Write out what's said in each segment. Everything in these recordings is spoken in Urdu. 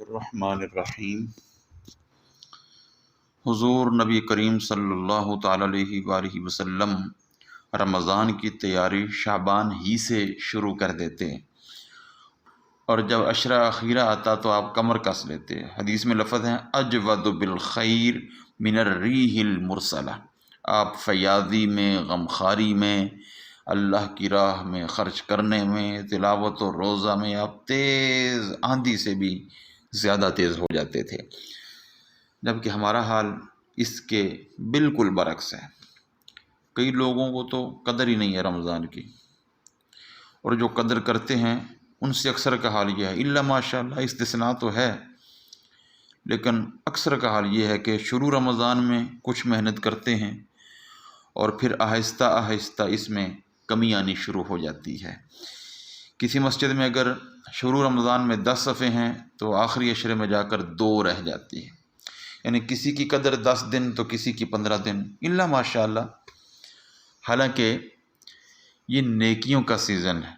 الرحمن الرحیم۔ حضور نبی کریم صلی اللہ تعالیٰ علیہ وآلہ وسلم رمضان کی تیاری شعبان ہی سے شروع کر دیتے، اور جب عشرہ اخیرہ آتا تو آپ کمر کس لیتے۔ حدیث میں لفظ ہیں اجود بالخیر من الریح المرسلہ۔ آپ فیاضی میں، غمخواری میں، اللہ کی راہ میں خرچ کرنے میں، تلاوت و روزہ میں آپ تیز آندھی سے بھی زیادہ تیز ہو جاتے تھے، جبکہ ہمارا حال اس کے بالکل برعکس ہے۔ کئی لوگوں کو تو قدر ہی نہیں ہے رمضان کی، اور جو قدر کرتے ہیں ان سے اکثر کا حال یہ ہے، الا ماشاء اللہ استثناء تو ہے، لیکن اکثر کا حال یہ ہے کہ شروع رمضان میں کچھ محنت کرتے ہیں اور پھر آہستہ آہستہ اس میں کمی آنی شروع ہو جاتی ہے۔ کسی مسجد میں اگر شروع رمضان میں 10 صفحے ہیں تو آخری عشرے میں جا کر 2 رہ جاتی ہے، یعنی کسی کی قدر 10 دن تو کسی کی 15 دن، الا ماشاء اللہ۔ حالانکہ یہ نیکیوں کا سیزن ہے،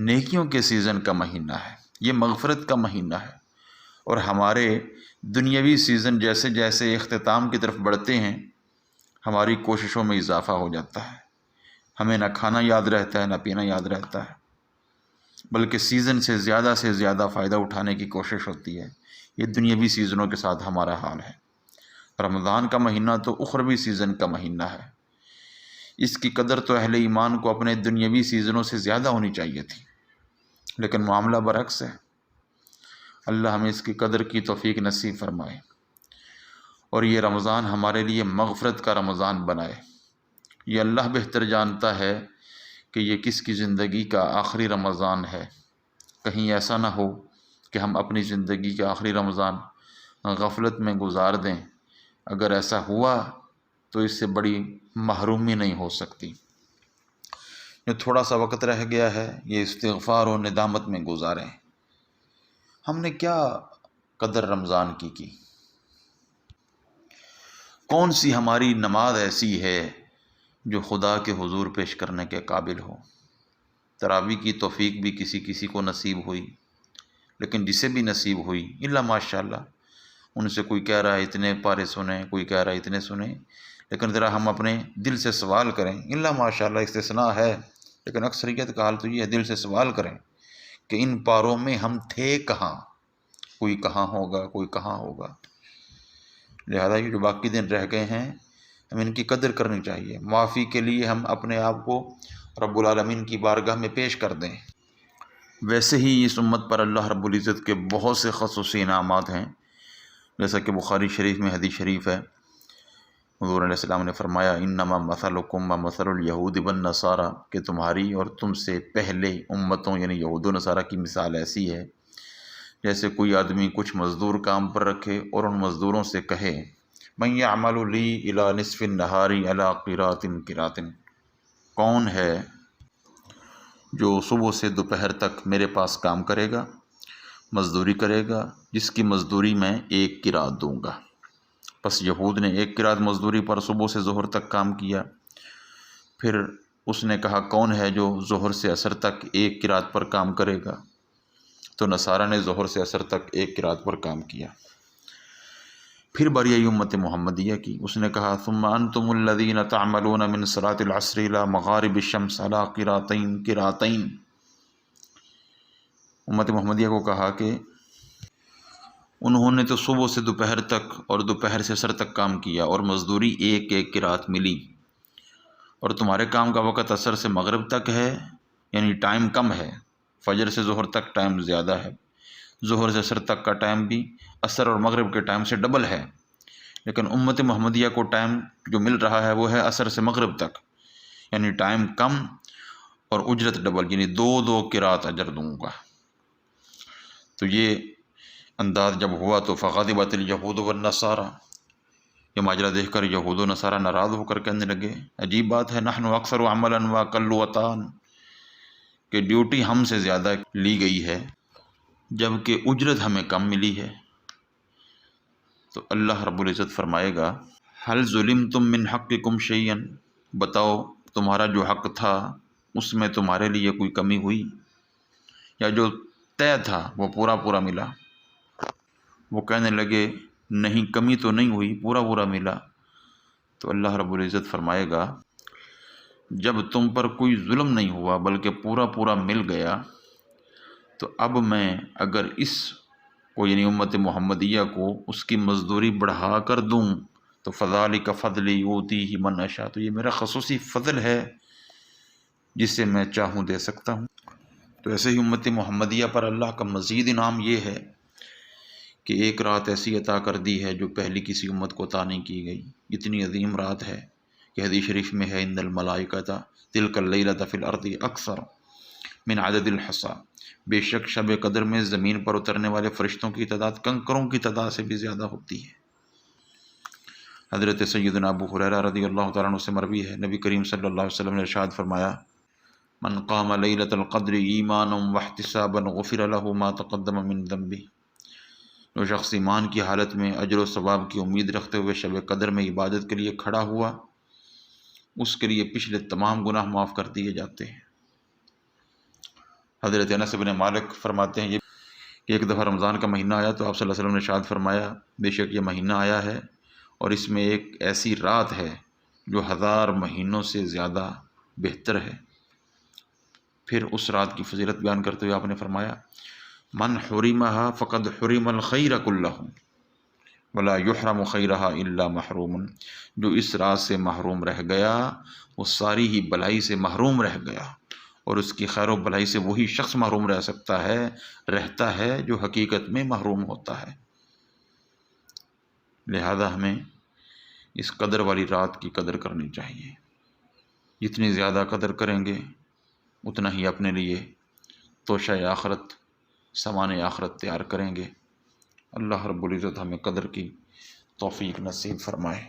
نیکیوں کے سیزن کا مہینہ ہے، یہ مغفرت کا مہینہ ہے، اور ہمارے دنیاوی سیزن جیسے جیسے اختتام کی طرف بڑھتے ہیں ہماری کوششوں میں اضافہ ہو جاتا ہے۔ ہمیں نہ کھانا یاد رہتا ہے، نہ پینا یاد رہتا ہے، بلکہ سیزن سے زیادہ فائدہ اٹھانے کی کوشش ہوتی ہے۔ یہ دنیاوی سیزنوں کے ساتھ ہمارا حال ہے۔ رمضان کا مہینہ تو اخروی سیزن کا مہینہ ہے، اس کی قدر تو اہل ایمان کو اپنے دنیاوی سیزنوں سے زیادہ ہونی چاہیے تھی، لیکن معاملہ برعکس ہے۔ اللہ ہمیں اس کی قدر کی توفیق نصیب فرمائے، اور یہ رمضان ہمارے لیے مغفرت کا رمضان بنائے۔ یہ اللہ بہتر جانتا ہے کہ یہ کس کی زندگی کا آخری رمضان ہے۔ کہیں ایسا نہ ہو کہ ہم اپنی زندگی کے آخری رمضان غفلت میں گزار دیں۔ اگر ایسا ہوا تو اس سے بڑی محرومی نہیں ہو سکتی۔ جو تھوڑا سا وقت رہ گیا ہے یہ استغفار و ندامت میں گزاریں۔ ہم نے کیا قدر رمضان کی؟ کون سی ہماری نماز ایسی ہے جو خدا کے حضور پیش کرنے کے قابل ہو؟ تراویح کی توفیق بھی کسی کسی کو نصیب ہوئی، لیکن جسے بھی نصیب ہوئی الا ماشاء اللہ، ان سے کوئی کہہ رہا ہے اتنے پارے سنیں، کوئی کہہ رہا ہے اتنے سنیں، لیکن ذرا ہم اپنے دل سے سوال کریں۔ الا ماشاء اللہ استثناء ہے، لیکن اکثریت کا حال تو یہ ہے، دل سے سوال کریں کہ ان پاروں میں ہم تھے کہاں؟ کوئی کہاں ہوگا، کوئی کہاں ہوگا۔ لہذا یہ جو باقی دن رہ گئے ہیں ہم ان کی قدر کرنی چاہیے۔ معافی کے لیے ہم اپنے آپ کو رب العالمین کی بارگاہ میں پیش کر دیں۔ ویسے ہی اس امت پر اللہ رب العزت کے بہت سے خصوصی انعامات ہیں، جیسا کہ بخاری شریف میں حدیث شریف ہے، حضور علیہ السلام نے فرمایا انما مثلکم ومثل الیہود والنصارى، کہ تمہاری اور تم سے پہلے امتوں یعنی یہود و نصارہ کی مثال ایسی ہے جیسے کوئی آدمی کچھ مزدور کام پر رکھے اور ان مزدوروں سے کہے من یعمل لی الی نصف النہار علی قراط قراط، کون ہے جو صبح سے دوپہر تک میرے پاس کام کرے گا، مزدوری کرے گا، جس کی مزدوری میں 1 قراط دوں گا۔ پس یہود نے 1 قراط مزدوری پر صبح سے ظہر تک کام کیا۔ پھر اس نے کہا کون ہے جو ظہر سے عصر تک 1 قراط پر کام کرے گا، تو نصارہ نے ظہر سے عصر تک 1 قراط پر کام کیا۔ پھر باری آئی امت محمدیہ کی، اس نے کہا ثم انتم الذین تعملون من صلاة العصر الى مغارب الشمس علی قراطین قراطین۔ امت محمدیہ کو کہا کہ انہوں نے تو صبح سے دوپہر تک اور دوپہر سے عصر تک کام کیا اور مزدوری 1 قراط ملی، اور تمہارے کام کا وقت عصر سے مغرب تک ہے، یعنی ٹائم کم ہے، فجر سے ظہر تک ٹائم زیادہ ہے، ظہر سے عصر تک کا ٹائم بھی عصر اور مغرب کے ٹائم سے ڈبل ہے، لیکن امت محمدیہ کو ٹائم جو مل رہا ہے وہ ہے عصر سے مغرب تک، یعنی ٹائم کم اور اجرت ڈبل، یعنی 2 قراط اجر دوں گا۔ تو یہ انداز جب ہوا تو فغضبت الیہود والنصارى، یہ ماجرا دیکھ کر یہود و نصارہ ناراض ہو کر کہنے لگے عجیب بات ہے، نحن اکثر عملا واقل وطئا، کہ ڈیوٹی ہم سے زیادہ لی گئی ہے جبکہ اجرت ہمیں کم ملی ہے۔ تو اللہ رب العزت فرمائے گا هل ظلمتم من حقکم شیئا، بتاؤ تمہارا جو حق تھا اس میں تمہارے لیے کوئی کمی ہوئی، یا جو طے تھا وہ پورا ملا؟ وہ کہنے لگے نہیں کمی تو نہیں ہوئی، پورا پورا ملا۔ تو اللہ رب العزت فرمائے گا جب تم پر کوئی ظلم نہیں ہوا بلکہ پورا پورا مل گیا، تو اب میں اگر اس کو یعنی امت محمدیہ کو اس کی مزدوری بڑھا کر دوں تو فذالک فضلی یؤتیہ من اشاء، تو یہ میرا خصوصی فضل ہے جسے میں چاہوں دے سکتا ہوں۔ تو ایسے ہی امت محمدیہ پر اللہ کا مزید انعام یہ ہے کہ ایک رات ایسی عطا کر دی ہے جو پہلی کسی امت کو عطا نہیں کی گئی۔ اتنی عظیم رات ہے کہ حدیث شریف میں ہے ان الملائکۃ تلک اللیلۃ فی الارض اکثر من عدد الحصیٰ، بے شک شب قدر میں زمین پر اترنے والے فرشتوں کی تعداد کنکروں کی تعداد سے بھی زیادہ ہوتی ہے۔ حضرت سیدنا ابو ہریرہ رضی اللہ تعالیٰ عنہ سے مروی ہے، نبی کریم صلی اللہ علیہ وسلم نے ارشاد فرمایا من قام لیلۃ القدر ایمانا واحتسابا غفر له ما تقدم من ذنبہ، جو شخص ایمان کی حالت میں اجر و ثواب کی امید رکھتے ہوئے شب قدر میں عبادت کے لیے کھڑا ہوا، اس کے لیے پچھلے تمام گناہ معاف کر دیے جاتے ہیں۔ حضرت انس بن مالک فرماتے ہیں کہ ایک دفعہ رمضان کا مہینہ آیا تو آپ صلی اللہ علیہ وسلم نے ارشاد فرمایا بے شک یہ مہینہ آیا ہے اور اس میں ایک ایسی رات ہے جو 1000 مہینوں سے زیادہ بہتر ہے۔ پھر اس رات کی فضیلت بیان کرتے ہوئے آپ نے فرمایا من حرمها فقد حرم الخیر کلہ ولا یحرم خیرہا الا محروم، جو اس رات سے محروم رہ گیا وہ ساری ہی بھلائی سے محروم رہ گیا، اور اس کی خیر و بھلائی سے وہی شخص محروم رہتا ہے جو حقیقت میں محروم ہوتا ہے۔ لہذا ہمیں اس قدر والی رات کی قدر کرنی چاہیے، جتنی زیادہ قدر کریں گے اتنا ہی اپنے لیے توشہ آخرت سامان آخرت تیار کریں گے۔ اللہ رب العزت ہمیں قدر کی توفیق نصیب فرمائے۔